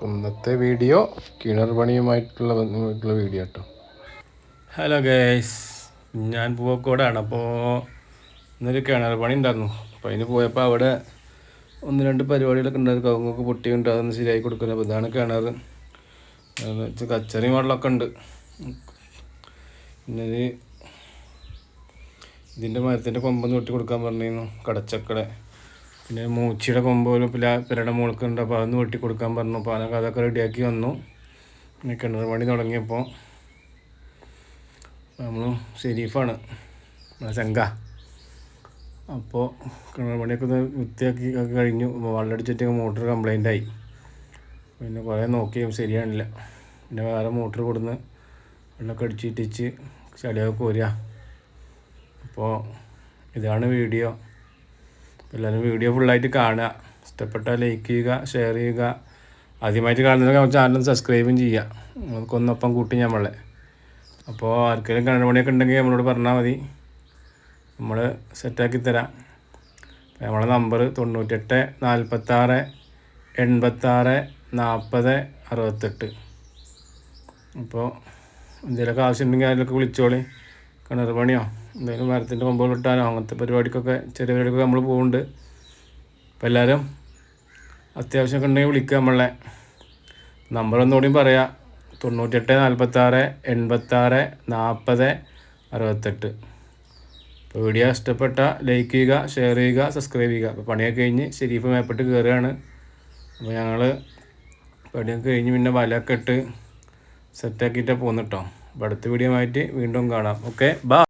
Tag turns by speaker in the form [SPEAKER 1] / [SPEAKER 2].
[SPEAKER 1] ഇന്നത്തെ വീഡിയോ കിണർ പണിയുമായിട്ടുള്ള വീഡിയോ കേട്ടോ. ഹലോ ഗൈസ്, ഞാൻ പൂവക്കോടാണ്. അപ്പോൾ ഇന്നൊരു കിണർ പണി ഉണ്ടായിരുന്നു. അപ്പോൾ അതിന് പോയപ്പോൾ അവിടെ 1-2 പരിപാടികളൊക്കെ ഉണ്ടായിരുന്നു. കവുങ്ങൊക്കെ പൊട്ടിയുണ്ട്, അതൊന്ന് ശരിയായി കൊടുക്കുന്നത്. അപ്പോൾ ഇതാണ് കിണർ. കച്ചറയും വെള്ളമൊക്കെ ഉണ്ട്. പിന്നെ ഇതിൻ്റെ മരത്തിൻ്റെ കൊമ്പൊന്ന് വെട്ടി കൊടുക്കാൻ പറഞ്ഞിരുന്നു, കടച്ചക്കടെ. പിന്നെ മൂച്ചിയുടെ കൊമ്പ് പോലും പിരയുടെ മുകൾക്കുണ്ട്, അപ്പോൾ അതൊന്ന് വെട്ടി കൊടുക്കാൻ പറഞ്ഞു. അപ്പോൾ അതൊക്കെ റെഡിയാക്കി വന്നു. പിന്നെ കിണർ പണി തുടങ്ങിയപ്പോൾ നമ്മൾ ഷെരീഫാണ് ചങ്ക. അപ്പോൾ കിണർ പണിയൊക്കെ ഒന്ന് വൃത്തിയാക്കി ഒക്കെ കഴിഞ്ഞു. വെള്ളമടിച്ചിട്ട് മോട്ടർ കംപ്ലൈൻ്റ് ആയി. പിന്നെ കുറേ നോക്കിയും ശരിയാണില്ല. പിന്നെ വേറെ മോട്ടർ കൊടുന്ന് വെള്ളമൊക്കെ അടിച്ചിട്ടിച്ച് ചളിയൊക്കെ കോരുക. അപ്പോൾ ഇതാണ് വീഡിയോ. എല്ലാവരും വീഡിയോ ഫുള്ളായിട്ട് കാണുക. ഇഷ്ടപ്പെട്ടാൽ ലൈക്ക് ചെയ്യുക, ഷെയർ ചെയ്യുക. ആദ്യമായിട്ട് കാണുന്നവർക്ക് ചാനൽ സബ്സ്ക്രൈബും ചെയ്യുക. നമുക്കൊന്നൊപ്പം കൂട്ടി നമ്മളെ. അപ്പോൾ ആർക്കെങ്കിലും കിണർ പണിയൊക്കെ ഉണ്ടെങ്കിൽ നമ്മളോട് പറഞ്ഞാൽ മതി, നമ്മൾ സെറ്റാക്കി തരാം. നമ്മളെ നമ്പർ 98 46 86 40 68. അപ്പോൾ എന്തെങ്കിലുമൊക്കെ ആവശ്യമുണ്ടെങ്കിൽ അതിലൊക്കെ വിളിച്ചോളി. കിണർ പണിയോ എന്തെങ്കിലും മരത്തിൻ്റെ കൊമ്പുകൾ ഇട്ടാനോ അങ്ങനത്തെ പരിപാടിക്കൊക്കെ ചെറിയ പരിപാടിക്കൊക്കെ നമ്മൾ പോകുന്നുണ്ട്. അപ്പോൾ എല്ലാവരും അത്യാവശ്യമൊക്കെ ഉണ്ടെങ്കിൽ വിളിക്കുക നമ്മളെ. നമ്പർ ഒന്നുകൂടിയും പറയാം, 98 46 86 40 68. അപ്പോൾ വീഡിയോ ഇഷ്ടപ്പെട്ട ലൈക്ക് ചെയ്യുക, ഷെയർ ചെയ്യുക, സബ്സ്ക്രൈബ് ചെയ്യുക. അപ്പോൾ പണിയൊക്കെ കഴിഞ്ഞ് ഷെരീഫ് മേപ്പെട്ട് കയറുകയാണ്. അപ്പോൾ ഞങ്ങൾ പണിയൊക്കെ കഴിഞ്ഞ് പിന്നെ വലയൊക്കെ ഇട്ട് സെറ്റാക്കിയിട്ടാണ് പോകുന്നു കേട്ടോ. അപ്പോൾ അടുത്ത വീഡിയോ ആയിട്ട് വീണ്ടും കാണാം. Okay, by.